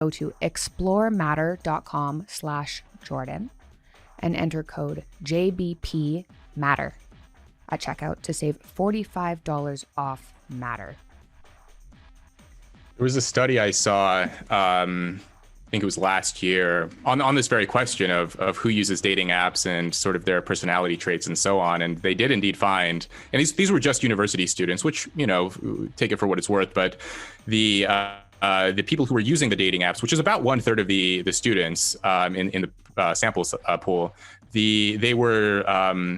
go to explorematter.com/Jordan and enter code JBPMatter at checkout to save $45 off Matter. There was a study I saw, I think it was last year, on this very question of who uses dating apps and sort of their personality traits and so on. And they did indeed find, and these were just university students, which, take it for what it's worth, but the people who were using the dating apps, which is about 1/3 of the students in the sample pool, they were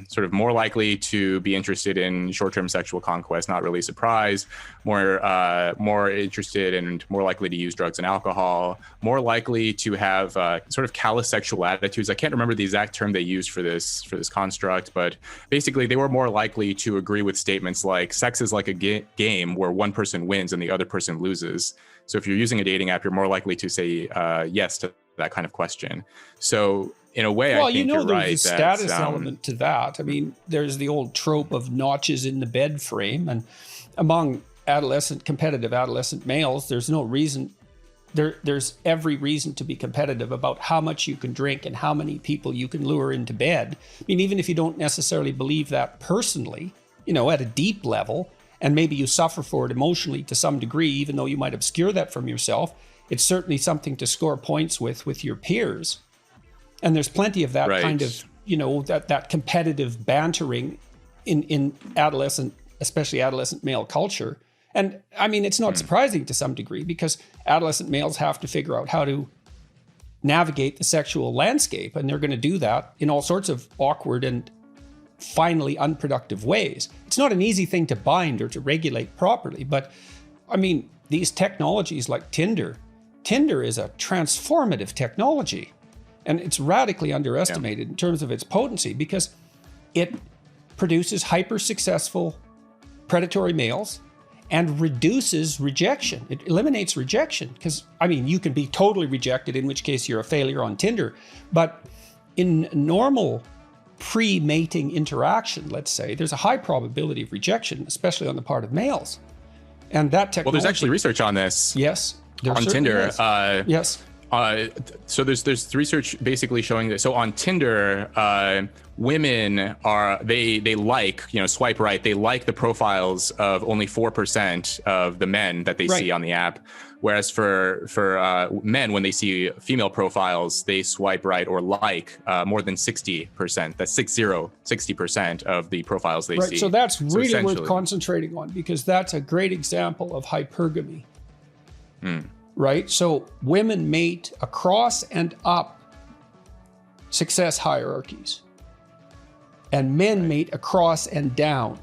sort of more likely to be interested in short-term sexual conquest, not really surprised, more interested and more likely to use drugs and alcohol, more likely to have sort of callous sexual attitudes. I can't remember the exact term they used for this construct, but basically they were more likely to agree with statements like sex is like a game where one person wins and the other person loses. So if you're using a dating app, you're more likely to say yes to that kind of question. So in a way, I think you're right. There's a status element to that. I mean, there's the old trope of notches in the bed frame, and among competitive adolescent males, there's no reason. There's every reason to be competitive about how much you can drink and how many people you can lure into bed. I mean, even if you don't necessarily believe that personally, at a deep level, and maybe you suffer for it emotionally to some degree, even though you might obscure that from yourself, it's certainly something to score points with your peers. And there's plenty of that kind of, that competitive bantering in adolescent, especially adolescent male culture. And I mean, it's not surprising to some degree because adolescent males have to figure out how to navigate the sexual landscape. And they're going to do that in all sorts of awkward and finally unproductive ways. It's not an easy thing to bind or to regulate properly. But I mean, these technologies like Tinder is a transformative technology. And it's radically underestimated in terms of its potency because it produces hyper-successful predatory males and reduces rejection. It eliminates rejection because, I mean, you can be totally rejected, in which case you're a failure on Tinder. But in normal pre-mating interaction, let's say, there's a high probability of rejection, especially on the part of males. And that technology... Well, there's actually research on this. Yes. On Tinder. Yes. So there's research basically showing that. So on Tinder, women they like, swipe right. They like the profiles of only 4% of the men that they see on the app. Whereas for men, when they see female profiles, they swipe right or like more than 60%. That's 60% of the profiles they see. So that's really worth concentrating on because that's a great example of hypergamy. Right? So women mate across and up success hierarchies, and men mate across and down.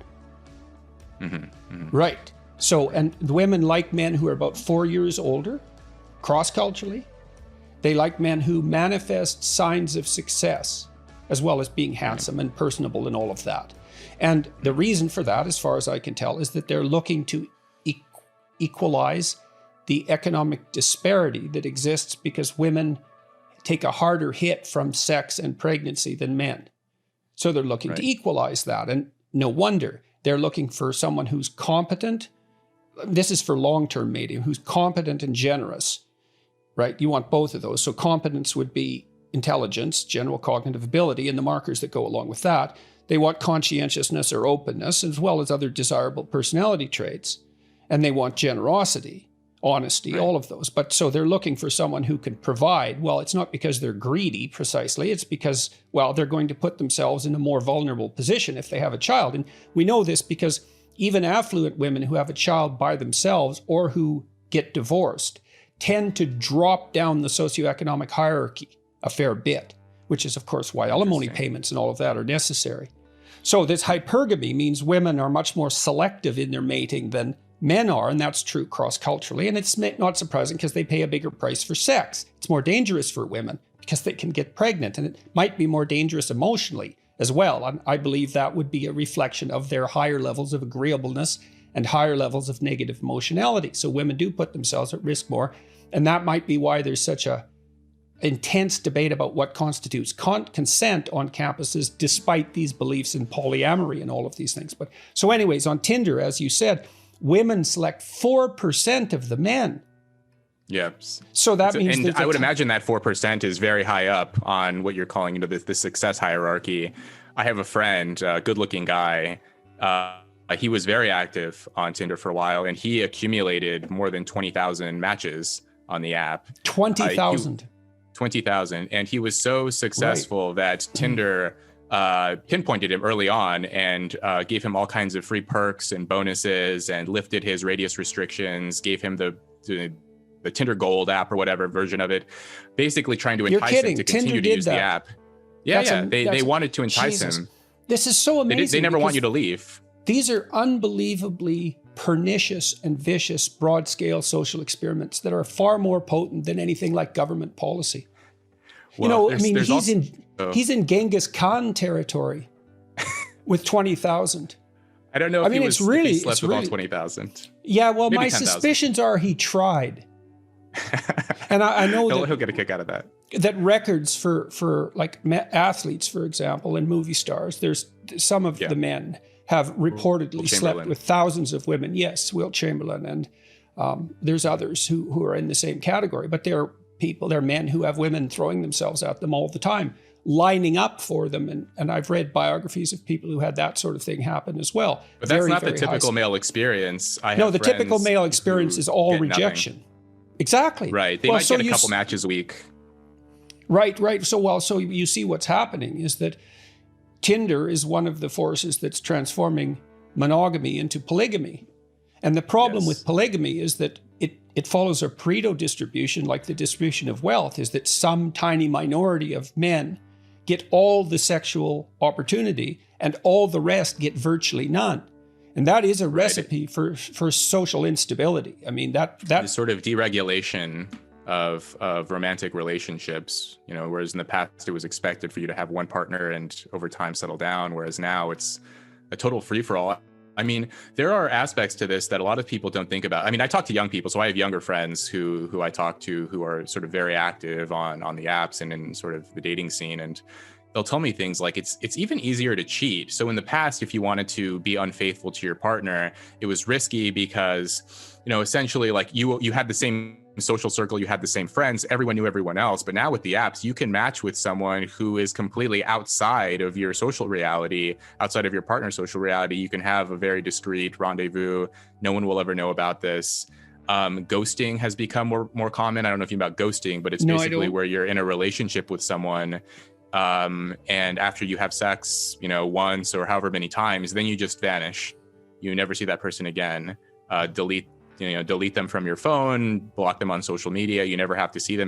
Right. So, and the women like men who are about 4 years older, cross-culturally. They like men who manifest signs of success, as well as being handsome and personable and all of that. And the reason for that, as far as I can tell, is that they're looking to equalize the economic disparity that exists because women take a harder hit from sex and pregnancy than men. So they're looking to equalize that. And no wonder they're looking for someone who's competent. This is for long-term mating, who's competent and generous, right? You want both of those. So competence would be intelligence, general cognitive ability, and the markers that go along with that. They want conscientiousness or openness, as well as other desirable personality traits. And they want generosity, honesty, all of those. But so they're looking for someone who can provide. Well, it's not because they're greedy precisely. It's because, well, they're going to put themselves in a more vulnerable position if they have a child. And we know this because even affluent women who have a child by themselves or who get divorced tend to drop down the socioeconomic hierarchy a fair bit, which is, of course, why alimony payments and all of that are necessary. So this hypergamy means women are much more selective in their mating than men are, and that's true cross-culturally, and it's not surprising because they pay a bigger price for sex. It's more dangerous for women because they can get pregnant, and it might be more dangerous emotionally as well. And I believe that would be a reflection of their higher levels of agreeableness and higher levels of negative emotionality. So women do put themselves at risk more, and that might be why there's such a intense debate about what constitutes consent on campuses, despite these beliefs in polyamory and all of these things. But so anyways, on Tinder, as you said, women select 4% of the men. Yeah. So that means and there's I would imagine that 4% is very high up on what you're calling, the success hierarchy. I have a friend, a good-looking guy. He was very active on Tinder for a while, and he accumulated more than 20,000 matches on the app. 20,000. 20,000, and he was so successful that Tinder pinpointed him early on and gave him all kinds of free perks and bonuses, and lifted his radius restrictions, gave him the Tinder Gold app or whatever version of it, basically trying to entice him to continue to use the app. Yeah, they wanted to entice him. This is so amazing. They never want you to leave. These are unbelievably pernicious and vicious broad-scale social experiments that are far more potent than anything like government policy. Well, he's in Genghis Khan territory with 20,000. I don't know if he slept with all 20,000. Yeah, well, Maybe my 10,000. suspicions are he tried. And I know he'll get a kick out of that. That records for like athletes, for example, and movie stars, there's some of the men have reportedly slept with thousands of women. Yes, Wilt Chamberlain, and there's others who are in the same category. But they're men who have women throwing themselves at them all the time, lining up for them. And I've read biographies of people who had that sort of thing happen as well. But that's not the typical male experience. No, the typical male experience is all rejection. Nothing. Exactly. Right. They might get a couple matches a week. Right. So you see what's happening is that Tinder is one of the forces that's transforming monogamy into polygamy. And the problem with polygamy is that it follows a Pareto distribution, like the distribution of wealth, is that some tiny minority of men get all the sexual opportunity and all the rest get virtually none. And that is a recipe for social instability. I mean, that sort of deregulation of romantic relationships, whereas in the past it was expected for you to have one partner and over time settle down, whereas now it's a total free-for-all. I mean, there are aspects to this that a lot of people don't think about. I mean, I talk to young people, so I have younger friends who I talk to who are sort of very active on the apps and in sort of the dating scene, and they'll tell me things like it's even easier to cheat. So in the past, if you wanted to be unfaithful to your partner, it was risky because, essentially like you had the same social circle, you had the same friends, everyone knew everyone else. But now with the apps, you can match with someone who is completely outside of your social reality, outside of your partner's social reality. You can have a very discreet rendezvous. No one will ever know about this. Ghosting has become more common. I don't know if you know about ghosting, but it's basically where you're in a relationship with someone, and after you have sex, once or however many times, then you just vanish. You never see that person again. Delete them from your phone, block them on social media. You never have to see them again.